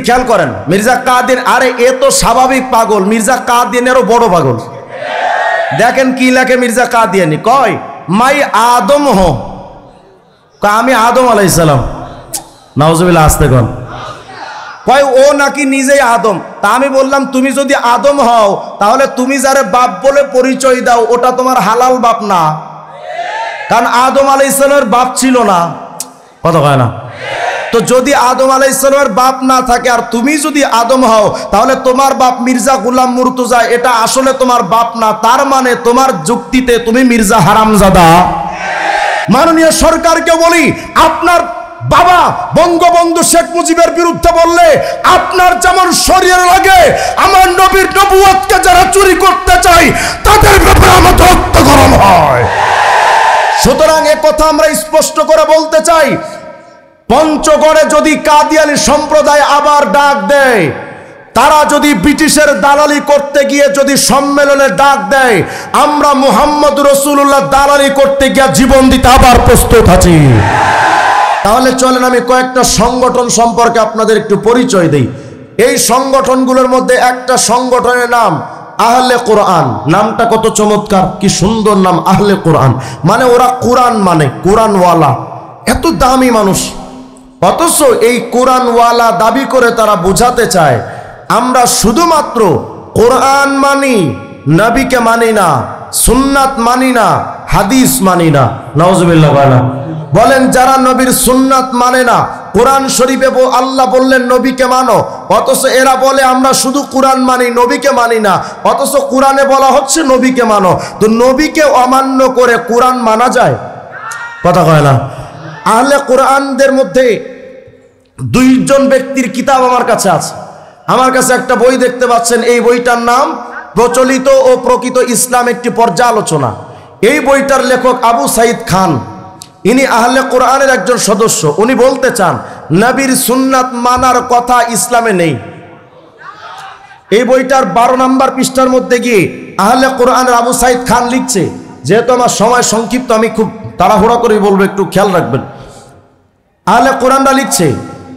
খেয়াল করেন মির্জা কাদের, আরে এ তো স্বাভাবিক পাগল, মির্জা কাদিয়ানেরও বড় পাগল। দেখেন কি লেখে মির্জা কাদিয়ানি, কয় মাই আদম হো, আমি আদম আলাইহিস সালাম। নাউজুবিল্লাহ, আসতে কন। কয় ও নাকি নিজেই আদম। তা আমি বললাম তুমি যদি আদম হও তাহলে তুমি যারে বাপ বলে পরিচয় দাও ওটা তোমার হালাল বাপ না, কারণ আদম আলাইহিস সালামের বাপ ছিল না। কথা কয় না? তো যদি আদম আলাইহিস সালামের বাপ না থাকে আর তুমি যদি আদম হও তাহলে তোমার বাপ মির্জা গোলাম মুর্তজা, এটা আসলে তোমার বাপ না। তার মানে তোমার যুক্তিতে তুমি মির্জা হারামজাদা। মাননীয় সরকারকে বলি, আপনার বাবা বঙ্গবন্ধু শেখ মুজিবের বিরুদ্ধে বললে আপনার যেমন শরীর লাগে, আমার নবীর নবুয়তকে যারা চুরি করতে চায় তাদের ব্যাপারে আমার রক্ত গরম হয়। সুতরাং এ কথা আমরা স্পষ্ট করে বলতে চাই, পঞ্চগড়ে যদি কাদিয়ানি সম্প্রদায় আবার ডাক দেয়, তারা যদি ব্রিটিশের দালালি করতে গিয়ে যদি সম্মেলনে ডাক দেয়, আমরা মুহাম্মদ রাসূলুল্লাহ দালালি করতে গিয়ে জীবন দিতে আবার প্রস্তুত আছি। তাহলে চলেন আমি কয়েকটা সংগঠন সম্পর্কে আপনাদের একটু পরিচয় দেই। এই সংগঠনগুলোর মধ্যে একটা সংগঠনের নাম আহলে কোরআন। নামটা কত চমৎকার, কি সুন্দর নাম, আহলে কোরআন। মানে ওরা কোরআন মানে কোরআনওয়ালা, এত দামি মানুষ। অথচ এই কোরআনওয়ালা দাবি করে তারা বোঝাতে চায় আমরা শুধুমাত্র কোরআন মানি, নবীকে মানি না, সুন্নাত মানি না, হাদিস মানি না। নাউজুবিল্লাহ। বলেন যারা নবীর সুন্নাত মানে না, কোরআন শরীফে আল্লাহ বললেন নবীকে মানো, অথচ এরা বলে আমরা শুধু কোরআন মানি, নবীকে মানি না। অথচ কোরআনে বলা হচ্ছে নবীকে মানো। তো নবীকে অমান্য করে কোরআন মানা যায়? কথা কয় না। আহলে কোরআনদের মধ্যে দুইজন ব্যক্তির কিতাব আমার কাছে আছে। আমার কাছে একটা বই দেখতে পাচ্ছেন, এই বইটার নাম প্রচলিত ও প্রকৃত ইসলাম একটি পর্যালোচনা। এই বইটার লেখক আবু সাইদ খান, ইনি আহলে কোরআনের একজন সদস্য। উনি বলতে চান নবীর সুন্নাত মানার কথা ইসলামে নেই। এই বইটার 12 নম্বর পৃষ্ঠার মধ্যে গিয়ে আহলে কোরআনের আবু সাইদ খান লিখছে, যেহেতু আমার সময় সংক্ষিপ্ত আমি খুব তাড়াহুড়া করে বলবো, একটু খেয়াল রাখবেন। আহলে কোরআনরা লিখছে,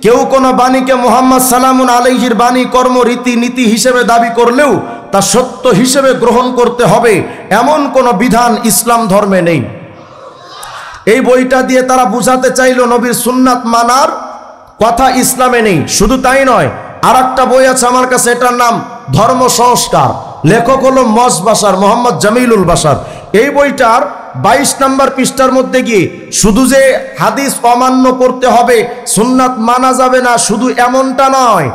কেউ কোন বাণীকে মুহাম্মদ সাল্লাল্লাহু আলাইহির বাণী, কর্ম, রীতি নীতি হিসেবে দাবি করলেও তা সত্য হিসেবে গ্রহণ করতে হবে এমন কোন বিধান ইসলাম ধর্মে নেই। এই বইটা দিয়ে তারা বুঝাতে চাইলো নবীর সুন্নাত মানার কথা ইসলামে নেই। শুধু তাই নয়, আর একটা বই আছে আমার কাছে, এটার নাম ধর্ম সংস্কার। লেখক হলো বাশার, মোহাম্মদ জামিলুল বাশার। এই বইটার 22 নম্বর পৃষ্ঠার মধ্যে গিয়ে শুধু যে হাদিস অমান্য করতে হবে, সুন্নাত মানা যাবে না, শুধু এমনটা নয়,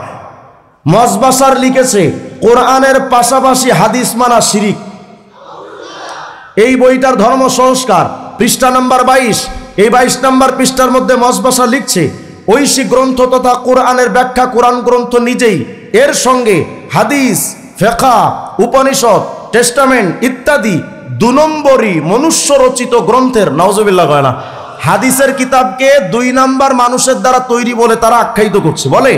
বাশার লিখেছে কোরআনের পাশাপাশি হাদিস মানা শিরিক। এই বইটার ধর্ম সংস্কার পৃষ্ঠা নম্বর 22, এই 22 নম্বর পৃষ্ঠার মধ্যে বাশার লিখছে, ঐশী গ্রন্থ তথা কোরআনের ব্যাখ্যা কোরআন গ্রন্থ নিজেই, এর সঙ্গে হাদিস, ফিকহ, উপনিষদ, টেস্টামেন্ট ইত্যাদি 2 নম্বরই মনুষ্য রচিত গ্রন্থের, নাউজুবিল্লাহ কয় না, হাদিসের কিতাবকে 2 নম্বর মানুষের দ্বারা তৈরি বলে তারা আখ্যায়িত করছে। বলে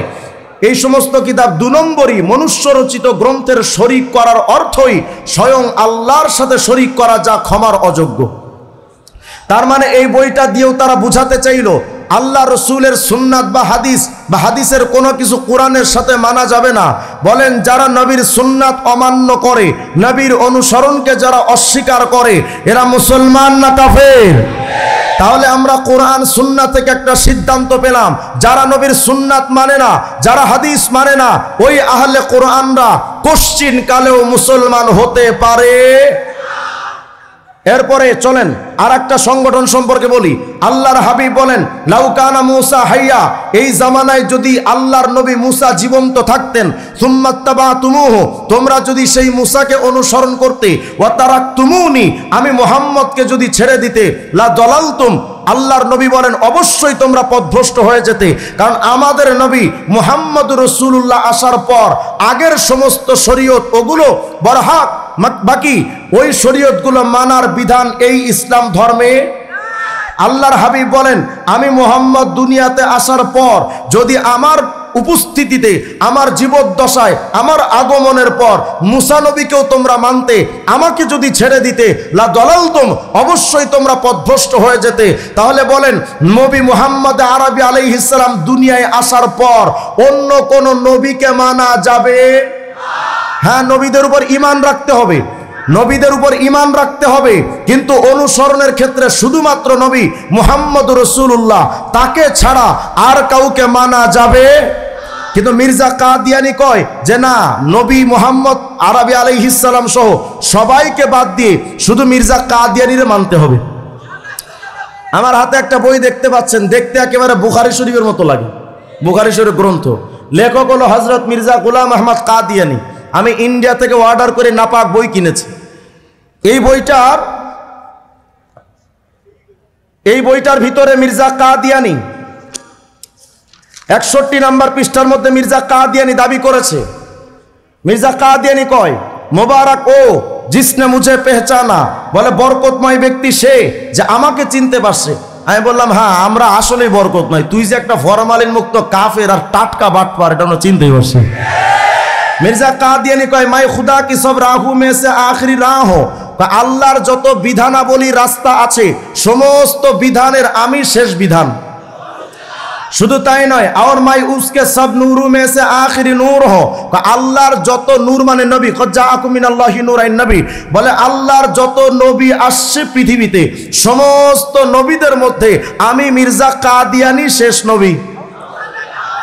এই সমস্ত কিতাব 2 নম্বরই মনুষ্য রচিত গ্রন্থের শরীক করার অর্থই স্বয়ং আল্লাহর সাথে শরীক করা, যা ক্ষমার অযোগ্য। তার মানে এই বইটা দিয়েও তারা বুঝাতে চাইল আল্লাহ রসুলের সুন্নাত বা হাদিসের কোনো কিছু কোরআনের সাথে মানা যাবে না। বলেন যারা নবীর সুন্নাত অমান্য করে, নবীর অনুসরণকে যারা অস্বীকার করে, এরা মুসলমান না কাফের? তাহলে আমরা কোরআন সুন্নাত থেকে একটা সিদ্ধান্ত পেলাম, যারা নবীর সুন্নাত মানে না, যারা হাদিস মানে না, ওই আহলে কোরআনরা কোশ্চিন কালেও মুসলমান হতে পারে। এরপরে চলেন আর একটা সংগঠন সম্পর্কে বলি। আল্লাহর হাবিব বলেন লাউকানা মুসা হাইয়া, এই জামানায় যদি আল্লাহর নবী মুসা জীবন্ত থাকতেন, সুম্মাত্তাবাতুমুহু, তোমরা যদি সেই মুসাকে অনুসরণ করতে, ওয়া তারাকতুমুনি, আমি মুহাম্মদকে যদি ছেড়ে দিতে, লা দালালতুম, আল্লাহর নবী বলেন অবশ্যই তোমরা পথভ্রষ্ট হয়ে যেতে। কারণ আমাদের নবী মুহাম্মদ রাসূলুল্লাহ আসার পর আগের সমস্ত শরীয়ত ওগুলো বরহাক, বাকি ওই শরীয়তগুলো মানার বিধান এই ইসলাম ধর্মে। আল্লাহর হাবিব বলেন আমি মুহাম্মদ দুনিয়াতে আসার পর যদি আমার উপস্থিতিতে, আমার জীবদ্দশায়, আমার আগমনের পর মুসা নবীকেও তোমরা মানতে, আমাকে যদি ছেড়ে দিতে লা দলালতুম, অবশ্যই তোমরা পথভ্রষ্ট হয়ে যেতে। তাহলে বলেন, নবী মুহাম্মদ আরবি আলাইহিস সালাম দুনিয়ায় আসার পর অন্য কোন নবীকে মানা যাবে? হ্যাঁ, নবীদের উপর ঈমান রাখতে হবে, নবীদের উপর ঈমান রাখতে হবে, কিন্তু অনুসরণের ক্ষেত্রে শুধুমাত্র নবী মুহাম্মদ রাসূলুল্লাহ, তাকে ছাড়া আর কাউকে মানা যাবে। কিন্তু মির্জা কাদিয়ানি কয় যে না, নবী মুহাম্মদ আরবি আলাইহিস সালাম সহ সবাইকে বাদ দিয়ে শুধু মির্জা কাদিয়ানিরে মানতে হবে। আমার হাতে একটা বই দেখতে পাচ্ছেন, দেখতে একেবারে বুখারী শরীফের মতো লাগে, বুখারী শরীফ গ্রন্থ, লেখক হলো হযরত মির্জা গোলাম আহমদ কাদিয়ানি। আমি ইন্ডিয়া থেকে অর্ডার করে নাপাক বই কিনেছি। এই বইটার ভিতরে মির্জা কাদিয়ানি 61 নম্বর পৃষ্ঠার মধ্যে মির্জা কাদিয়ানি দাবি করেছে, মির্জা কাদিয়ানি কয়, মোবারক ও জিসনে মুঝে পেহচানা, বলে বরকতময় ব্যক্তি সে যে আমাকে চিনতে পারছে। আমি বললাম, হ্যাঁ আমরা আসলেই বরকতময়, তুই যে একটা ফরমালিন মুক্ত কাফের আর টাটকা বাটপার, এটা আমরা চিনতেই পারছি। মির্জা কাদিয়ানি কয়, মাই খুদা কি সব রাহু মে সে আখরি রাহ হো, আল্লাহর যত বিধানাবলী রাস্তা আছে সমস্ত বিধানের আমি শেষ বিধান। শুধু তাই নয়, আর মাই উসকে সব নূরু মে সে আখরি নূর হো, আল্লাহর যত নূর মানে নবী, জাআকুম মিনাল্লাহি নূরাইন নবী, বলে আল্লাহর যত নবী আসছে পৃথিবীতে সমস্ত নবীদের মধ্যে আমি মির্জা কাদিয়ানি শেষ নবী।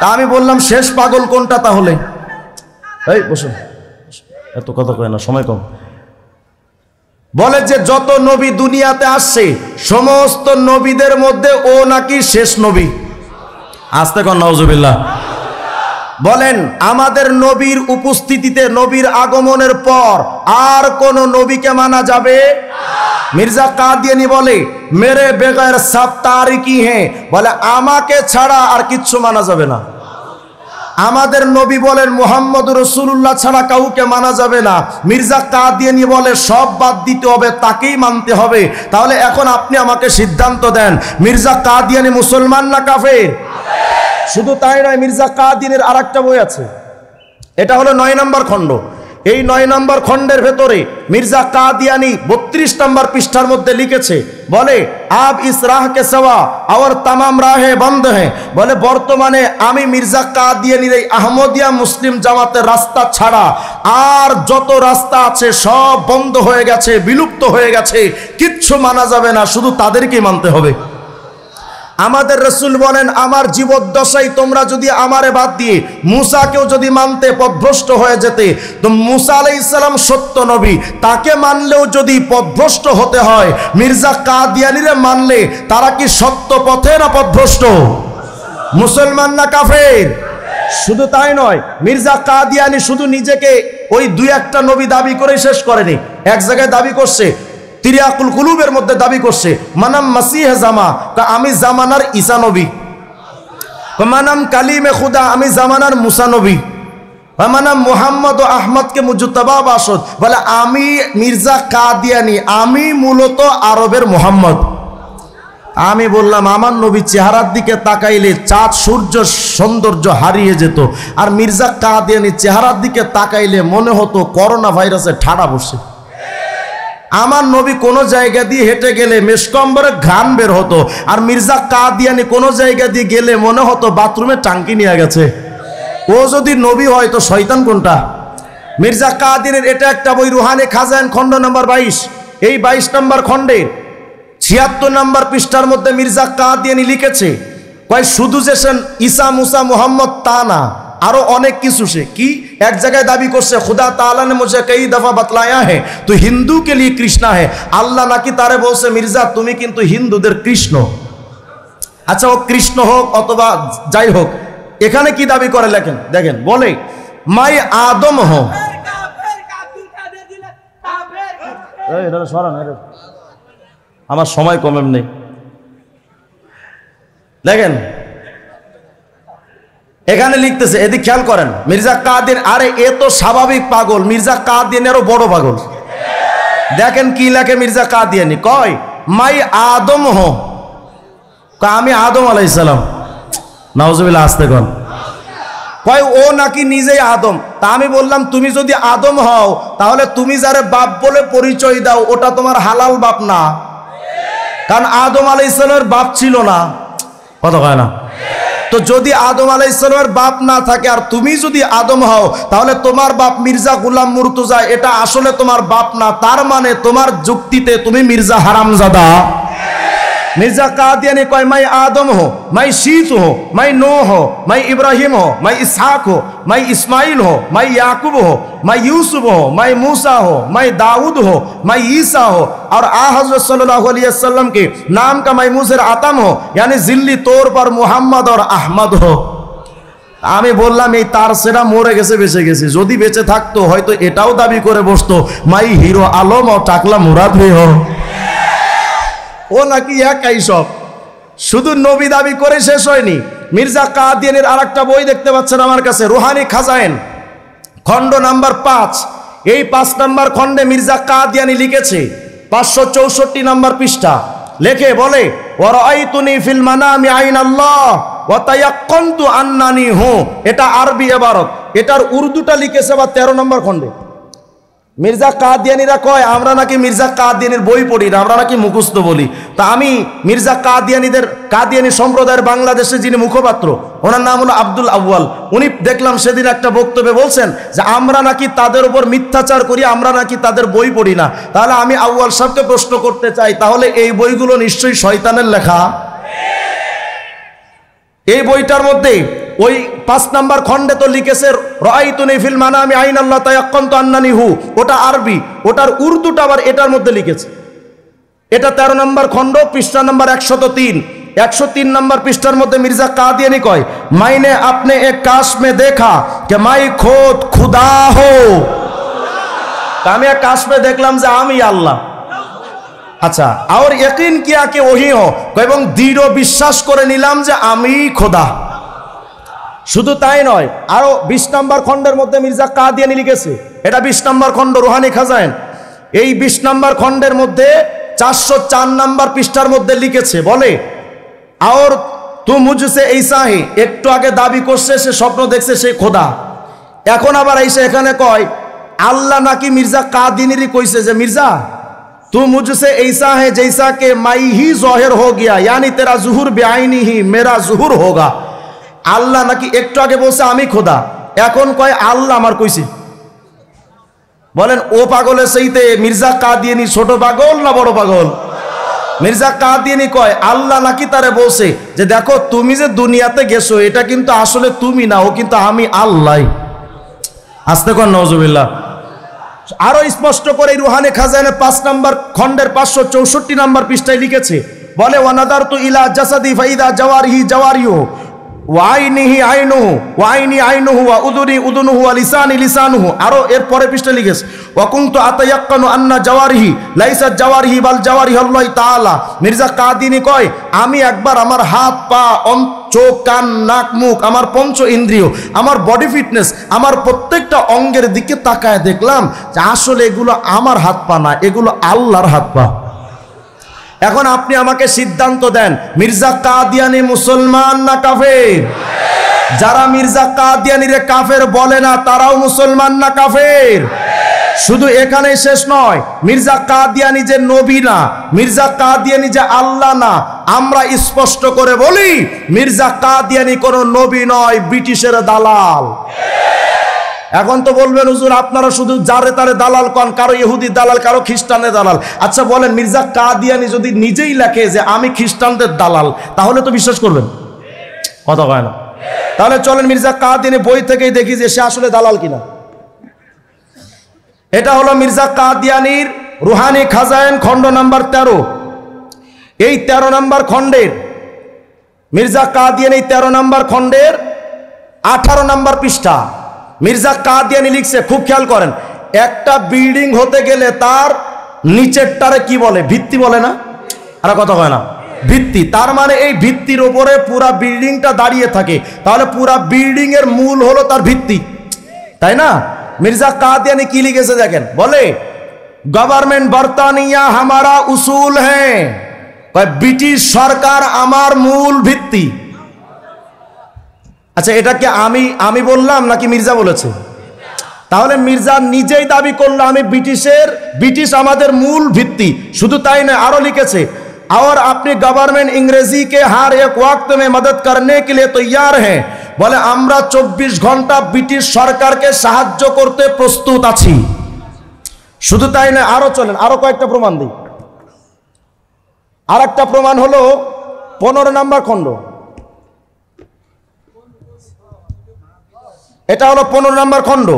তা আমি বললাম, শেষ পাগল কোনটা তাহলে? এই বসুন, এত কথা কয় না, সময় কম। বলে যে যত নবী দুনিয়াতে আসছে সমস্ত নবীদের মধ্যে ও নাকি শেষ নবী। আস্তে কর নাউজুবিল্লাহ। বলেন, আমাদের নবীর উপস্থিতিতে, নবীর আগমনের পর আর কোন নবীকে মানা যাবে? মির্জা কাদিয়ানি বলে, মেরে বেগैर সব তারিকি হ্যাঁ, বলে আমাকে ছাড়া আর কিচ্ছু মানা যাবে না। আমাদের নবী বলেন মুহাম্মদ রাসূলুল্লাহ ছাড়া কাউকে মানা যাবে না। মির্জা কাদিয়ানি বলে সব বাদ দিতে হবে, তাকেই মানতে হবে। তাহলে এখন আপনি আমাকে সিদ্ধান্ত দেন, মির্জা কাদিয়ানি মুসলমান না কাফের? শুধু তাই নয়, মির্জা কাদিয়ানির আরেকটা বই আছে, এটা হলো 9 নম্বর খণ্ড। এই 9 নম্বর খণ্ডের ভেতরে মির্জা কাদিয়ানি 32 নম্বর পৃষ্ঠার মধ্যে লিখেছে, বলে আব ইস রাহ কে সওয়া और तमाम রাহে বন্ধ হ্যাঁ, বলে বর্তমানে আমি মির্জা কাদিয়ানির এই আহমদিয়া মুসলিম জামাতের রাস্তা ছাড়া আর যত রাস্তা আছে সব বন্ধ হয়ে গেছে, বিলুপ্ত হয়ে গেছে, কিচ্ছু মানা যাবে না, শুধু তাদেরকেই মানতে হবে। আমাদের রাসূল বলেন, আমার জীবদ্দশায় তোমরা যদি আমারে বাদ দিয়ে মুসাকেও যদি মানতে পথভ্রষ্ট হয়ে যেতে, তো মুসা আলাইহিস সালাম সত্য নবী, তাকে মানলেও যদি পথভ্রষ্ট হতে হয়, মির্জা কাদিয়ানিরে মানলে তারা কি সত্য পথে না পথভ্রষ্ট? মুসলমান না কাফের? শুধু তাই নয়, মির্জা কাদিয়ানি শুধু নিজেকে ওই 2-1টা নবী দাবি করে শেষ করেনি। এক জায়গায় দাবি করছে, তিরিয়াকুল কুলুবের মধ্যে দাবি করছে, মানাম মাসিহ জামা, আমি জামানার ঈসা নবী, মানাম কালিমে খুদা, আমি জামানার মুসা নবী, মানাম মুহাম্মদ ও আহমদকে মুজতবা বাসদ, বলে আমি মির্জা কাদিয়ানি, আমি মূলত আরবের মুহাম্মদ। আমি বললাম, আমার নবী চেহারার দিকে তাকাইলে চাঁদ সূর্য সৌন্দর্য হারিয়ে যেত, আর মির্জা কাদিয়ানি চেহারার দিকে তাকাইলে মনে হতো করোনা ভাইরাসে ঠাডা বসে। আমার নবী কোন জায়গা দিয়ে হেঁটে গেলে মেশকম্বরে ঘ্রাণ বের হতো, আর মির্জা কাদিয়ানি কোন জায়গা দিয়ে গেলে মনে হতো বাথরুমে টাঙ্কি নিয়ে গেছে। ও যদি নবী হয় তো শয়তান কোনটা? মির্জা কাদিয়ানির এটা একটা বই, রুহানি খাজাইন খণ্ড নম্বর 22, এই 22 নম্বর খণ্ডের 76 নম্বর পৃষ্ঠার মধ্যে মির্জা কাদিয়ানি লিখেছে, কয় শুধু যে সে ঈসা মুসা মুহাম্মদ তা না, আরো অনেক কিছু। সে কি এক জায়গায় দাবি করছে, খুদা তাআলা ने मुझे कई दफा बतलाया है तो हिंदू के लिए कृष्णा है। আল্লাহ নাকি তারে বলছে, মির্জা তুমি কিন্তু হিন্দুদের কৃষ্ণ। আচ্ছা, ও কৃষ্ণ হোক অথবা যাই হোক, এখানে কি দাবি করে লেখেন, দেখেন, বলে মাই আদম হো, আমার সময় কম এমনি, দেখেন এখানে লিখতেছে, এদিক খেয়াল করেন, মির্জা কাদিয়ানি, আরে এ তো স্বাভাবিক পাগল, মির্জা কাদিয়ানিরও বড় পাগল। দেখেন কি লেখে মির্জা কাদিয়ানি, কয় মাই আদম হো, আমি আদম আলাইহিস সালাম। নাউজুবিল্লাহ, আস্তে কন। কয় ও নাকি নিজেই আদম। তা আমি বললাম তুমি যদি আদম হও তাহলে তুমি যারে বাপ বলে পরিচয় দাও ওটা তোমার হালাল বাপ না, কারণ আদম আলাইহিস সালামের বাপ ছিল না। কথা কয় না? তো যদি আদম আলাইহিস সালামের বাপ না থাকে আর তুমি যদি আদম হও তাহলে তোমার বাপ মির্জা গোলাম মুর্তজা, এটা আসলে তোমার বাপ না। তার মানে তোমার যুক্তিতে তুমি মির্জা হারামজাদা। मिर्जा कादियानी कहे मैं आदम हो, मैं शीत हो, मैं नो हो, मैं इब्राहिम हो, मैं इसहाक हो, मैं इस्माइल हो, मैं याकूब हो, मैं यूसुफ हो, मैं मूसा हो, मैं दाऊद हो, मैं ईसा हो, और आ हज़रत सल्लल्लाहु अलैहि वसल्लम के नाम का मैं मुझे आतम हो, यानी जिल्ली तौर पर मोहम्मद और अहमद हो। আমি বললাম এই তার সেরা মরে গেছে বেঁচে গেছে, যদি বেঁচে থাকতো হয়তো এটাও দাবি করে বসতো মাই হিরো আলম ও টাকলা মুরাদ হো। ও নাকি একাই সব, শুধু নবী দাবি করে শেষ হয়নি। মির্জা কাদিয়ানির আরেকটা বই দেখতে পাচ্ছেন আমার কাছে, রুহানি খাজায়েন, খণ্ড নাম্বার 5। এই 5 নাম্বার খণ্ডে মির্জা কাদিয়ানি লিখেছে 564 নাম্বার পৃষ্ঠা, লেখে বলে ওয়ারাআইতুনি ফিল মানামি আইনাল্লাহ ওয়া তায়াক্কানতু আন্নানি হু। এটা আরবি ইবারত, এটার উর্দুটা লিখেছে বা 13 নম্বর খণ্ডে। মির্জা কাদিয়ানিরা কয় আমরা নাকি মির্জা কাদিয়ানির বই পড়ি না, আমরা নাকি মুখস্থ বলি। তা আমি মির্জা কাদিয়ানি সম্প্রদায়ের বাংলাদেশে যিনি মুখপাত্র, ওনার নাম হলো আব্দুল আউয়াল, উনি দেখলাম সেদিন একটা বক্তব্যে বলছেন যে আমরা নাকি তাদের উপর মিথ্যাচার করি, আমরা নাকি তাদের বই পড়ি না। তাহলে আমি আউয়াল সাহেবকে প্রশ্ন করতে চাই, তাহলে এই বইগুলো নিশ্চয়ই শয়তানের লেখা। এই বইটার মধ্যে ওই 5 নাম্বার খণ্ডে তো লিখেছে রাআইতুনি ফিল মানামি আইনাল্লাহ তায়াক্কানতু আন্নানি হু, ওটা আরবি, ওটার উর্দুটা আবার এটার মধ্যে লিখেছে। এটা 13 নম্বর খণ্ড, পৃষ্ঠা নাম্বার 103। 103 নম্বর পৃষ্ঠার মধ্যে মির্জা কাদিয়ানি কয় মাইনে আপনে এক কাশ মে দেখা কে মাই খোদ খুদা হো। আমি এক কাশ মে দেখলাম যে আমি আল্লাহ। আচ্ছা, আর ইয়াকিন কিয়া কে ওহি হো, এবং দৃঢ় বিশ্বাস করে নিলাম যে আমি খোদা। শুধু তাই নয়, আরো 20 নম্বর খণ্ডের মধ্যে মির্জা কাদিয়ানি লিখেছে, এটা 20 নম্বর খণ্ড রুহানি খাজায়েন। এই 20 নম্বর খণ্ডের মধ্যে 404 নম্বর পৃষ্ঠার মধ্যে লিখেছে, বলে আর তু মুঝসে এইসা হি, একটু আগে দাবি করছে সে স্বপ্ন দেখছে সে খোদা, এখন আবার এসে এখানে কয় আল্লাহ নাকি মির্জা কাদিয়ানিরই কইছে যে মির্জা तू मुझसे ऐसा है जैसा कि मैं ही ज़ाहिर हो गया, यानी तेरा ज़ुहूर बेआईनी ही मेरा ज़ुहूर होगा। আল্লাহ নাকি একটু আগে বলছে আমি খোদা, এখন কয় আল্লাহ আমার কইছে। বলেন ও পাগলের সেইতে মির্জা কাদিয়ানি ছোট পাগল না বড় পাগল? মির্জা কাদিয়ানি কয় আল্লাহ নাকি তারে বলছে যে দেখো তুমি যে দুনিয়াতে গেছো এটা কিন্তু আসলে তুমি না, ও কিন্তু আমি আল্লাহ। আস্তে কর নাউজুবিল্লাহ। আরো স্পষ্ট করে রুহানি খাজানের 5 নম্বর খণ্ডের 564 নম্বর পৃষ্ঠায় লিখেছে, বলে ওয়ানাদারতু ইলা জাসাদি ফাইদা জাওয়ারিহি জাওয়ারিহু ওয়া আইনিহি আইনুহু ওয়া আইনি আইনুহু ওয়া উদুনি উদুনুহু ওয়া লিসানি লিসানুহু। আরো এর পরে পৃষ্ঠায় লিখেছে ওয়া কুনতু আতায়াক্কানু আন্না জাওয়ারিহি লাইসা জাওয়ারিহি বাল জাওয়ারিহি আল্লাহ তাআলা। মির্জা কাদিয়ানি কয় আমি একবার আমার হাত পা চোখ কান নাক মুখ আমার পঞ্চ ইন্দ্রিয় আমার বডি ফিটনেস আমার প্রত্যেকটা অঙ্গের দিকে তাকায় দেখলাম যে আসলে এগুলো আমার হাত পা না, এগুলো আল্লাহর হাত পা। এখন আপনি আমাকে সিদ্ধান্ত দেন মির্জা কাদিয়ানি মুসলমান না কাফের? যারা মির্জা কাদিয়ানিরে কাফের বলে না তারাও মুসলমান না কাফের? শুধু এখানেই শেষ নয়, মির্জা কাদিয়ানি যে নবী না, মির্জা কাদিয়ানি যে আল্লাহ না, আমরা স্পষ্ট করে বলি মির্জা কাদিয়ানি কোনো নবী নয়, ব্রিটিশের দালাল। এখন তো বলবেন হুজুর আপনারা শুধু যারে তারে দালাল কন, কারো ইহুদি দালাল কারো খ্রিস্টানের দালাল। আচ্ছা বলেন মির্জা কাদিয়ানি যদি নিজেই লেখে যে আমি খ্রিস্টানদের দালাল তাহলে তো বিশ্বাস করবেন? কথা কয় না। তাহলে চলেন মির্জা কাদিয়ানি বই থেকেই দেখি যে সে আসলে দালাল কিনা। এটা হলো মির্জা কাদিয়ানির রুহানি খাজায়েন খণ্ড নাম্বার 13। এই 13 নম্বর খণ্ডের মির্জা কাদিয়ানি 13 নম্বর খণ্ডের 18 নম্বর পৃষ্ঠা মির্জা কাদিয়ানি লিখছে, খুব খেয়াল করেন, একটা বিল্ডিং হতে গেলে তার নিচেরটারে কি বলে? ভিত্তি বলে না? আর কথা কয় না, ভিত্তি। তার মানে এই ভিত্তির উপরে পুরা বিল্ডিংটা দাঁড়িয়ে থাকে, তাহলে পুরা বিল্ডিং এর মূল হলো তার ভিত্তি, তাই না? মির্জা কাদিয়ানি কি লিখেছে দেখেন, বলে গভর্নমেন্ট বর্তানিয়া হামারা উসুল হ্যাঁ, ব্রিটিশ সরকার আমার মূল ভিত্তি। আচ্ছা, এটা কি আমি বললাম নাকি মির্জা বলেছে? তাহলে মির্জা নিজেই দাবি করলো আমি ব্রিটিশ আমাদের মূল ভিত্তি। শুধু তাই নয়, আরো লিখেছে और अपनी गवर्नमेंट अंग्रेजी के हर एक वक्त में मदद करने के लिए तैयार हैं। বলে আমরা 24 ঘন্টা ব্রিটিশ সরকারকে সাহায্য করতে প্রস্তুত আছি। শুধু তাই নয়, আরো চলেন, আরো কয়েকটা প্রমাণ দিই। আর একটা প্রমাণ হলো 15 নম্বর খণ্ড। এটা হলো 15 নম্বর খণ্ড,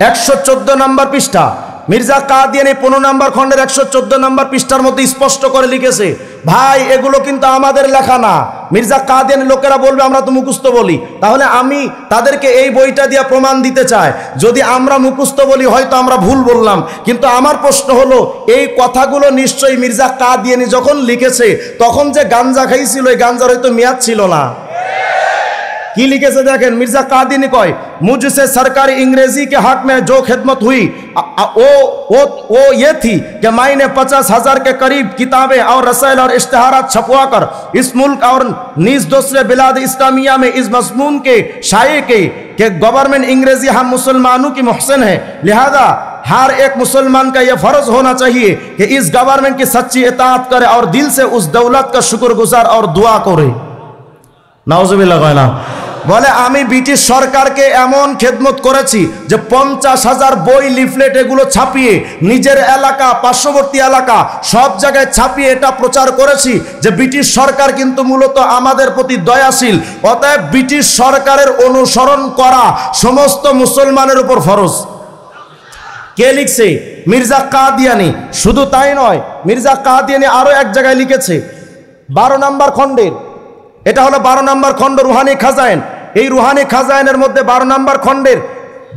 114 নম্বর পৃষ্ঠা। মির্জা কাদিয়ানী 15 নম্বর খণ্ডের 114 নম্বর পৃষ্ঠার মধ্যে স্পষ্ট করে লিখেছে, ভাই এগুলো কিন্তু আমাদের লেখা না। মির্জা কাদিয়ানী লোকেরা বলবে আমরা তো মুখস্থ বলি, তাহলে আমি তাদেরকে এই বইটা দিয়ে প্রমাণ দিতে চাই। যদি আমরা মুখস্থ বলি হয়তো আমরা ভুল বললাম, কিন্তু আমার প্রশ্ন হলো এই কথাগুলো নিশ্চয়ই মির্জা কাদিয়ানী যখন লিখেছে তখন যে গাঞ্জা খাইছিল, এই গাঞ্জার হয়তো মেয়াদ ছিল না। কি লিখেছে দেখেন, মির্জা কাদিয়ানী কয় मुझसे सरकारी अंग्रेजी के हक में जो खिदमत हुई वो ये थी कि मैंने 50,000 के करीब किताबें और रसायल और इश्तिहारात छपवा कर इस मुल्क और नीज दूसरे बिलाद इस्लामिया में इस मजमून के शाये के गवर्नमेंट अंग्रेजी हम मुसलमानों की मुहसिन है, लिहाजा हर एक मुसलमान का यह फर्ज होना चाहिए कि इस गवर्नमेंट की सच्ची इताअत करे और दिल से उस दौलत का शुक्रगुजार और दुआ करे। नाउजुबिल्लाह कहना। বলে আমি ব্রিটিশ সরকারকে এমন খেদমত করেছি যে 50,000 বই লিফলেট এগুলো ছাপিয়ে নিজের এলাকা, পার্শ্ববর্তী এলাকা সব জায়গায় ছাপিয়ে এটা প্রচার করেছি যে ব্রিটিশ সরকার কিন্তু মূলত আমাদের প্রতি দয়াশীল, অতএব ব্রিটিশ সরকারের অনুসরণ করা সমস্ত মুসলমানের উপর ফরজ। কে লিখছে? মির্জা কাদিয়ানী। শুধু তাই নয়, মির্জা কাদিয়ানী আরো এক জায়গায় লিখেছে 12 নম্বর খণ্ডের, এটা হলো 12 নম্বর খণ্ড রুহানি খাজাইন। এই রুহানি খাজাইনের মধ্যে 12 নম্বর খণ্ডের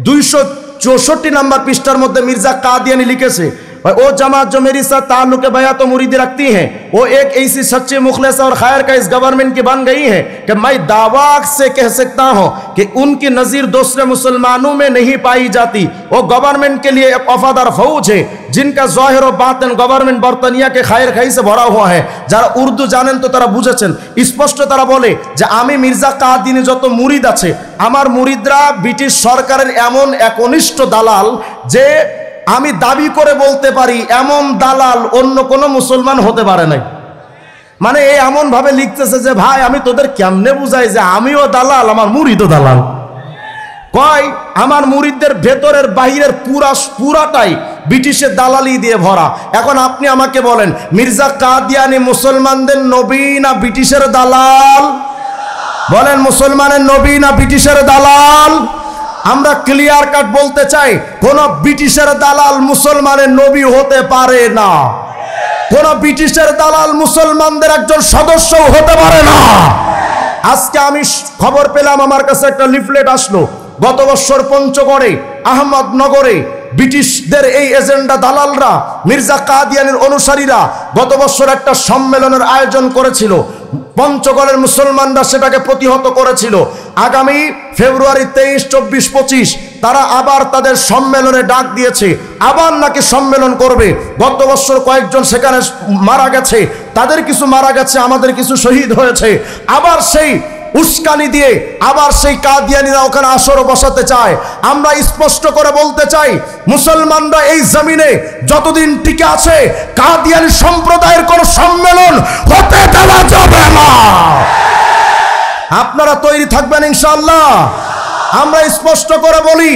264 নম্বর পৃষ্ঠার মধ্যে মির্জা कादियानी लिखे वो जमात जो मेरी साथ ताल्लुक बयात तो मुरीदी रखती है वो एक ऐसी सच्ची मुखलिस और खैर का इस गवर्नमेंट की बन गई है कि मैं दावा से कह सकता हूँ कि उनकी नज़ीर दूसरे मुसलमानों में नहीं पाई जाती। वो गवर्नमेंट के लिए एक वफादार फौज है जिनका ज़ाहिर और बातिन गवर्नमेंट बर्तानिया के खैर खाई से भरा हुआ है। যারা উর্দু জানেন তো তারা বুঝেছেন, স্পষ্ট তারা বলে যে আমি মির্জা কাদিয়ানী যত মুরিদ আছে আমার মুরিদরা ব্রিটিশ সরকারের এমন একনিষ্ঠ দালাল যে আমি দাবি করে বলতে পারি এমন দালাল অন্য কোনো মুসলমান হতে পারে নাই। মানে এই এমন ভাবে লিখতেছে যে ভাই আমি তোদের কেমনে বুঝাই যে আমিও দালাল আমার মুরিদও দালাল। কয় আমার মুরিদদের ভেতরের বাহিরের পুরাটাই ব্রিটিশের দালালি দিয়ে ভরা। এখন আপনি আমাকে বলেন মির্জা কাদিয়ানী মুসলমানদের নবী না ব্রিটিশের দালাল? বলেন মুসলমানের নবী না ব্রিটিশের দালাল? আমরা ক্লিয়ার কাট বলতে চাই কোন ব্রিটিশের দালাল মুসলমানের নবী হতে পারে না, কোন ব্রিটিশের দালাল মুসলমানদের একজন সদস্য হতে পারে না। আজকে আমি খবর পেলাম আমার কাছে একটা লিফলেট আসলো, গত বছর পঞ্চগড়ে আহমদনগরে ব্রিটিশদের এই এজেন্ডা দালালরা মির্জা কাদিয়ানীর অনুসারীরা গত বছর একটা সম্মেলনের আয়োজন করেছিল। পঞ্চগড়ের মুসলমানরা সেটাকে প্রতিহত করেছিল। আগামী ফেব্রুয়ারি 23, 24, 25 তারা আবার তাদের সম্মেলনে ডাক দিয়েছে, আবার নাকি সম্মেলন করবে। গত বছর কয়েকজন সেখানে মারা গেছে, তাদের কিছু মারা গেছে, আমাদের কিছু শহীদ হয়েছে। আবার সেই উস্কানি দিয়ে আবার সেই কাদিয়ানীরা ওখানে আসর বসাতে চায়। আমরা স্পষ্ট করে বলতে চাই মুসলমানরা এই জমিনে যতদিন টিকে আছে কাদিয়ানী সম্প্রদায়ের কোন সম্মেলন হতে দেওয়া যাবে না। আপনারা তৈরি থাকবেন ইনশাআল্লাহ? আমরা স্পষ্ট করে বলি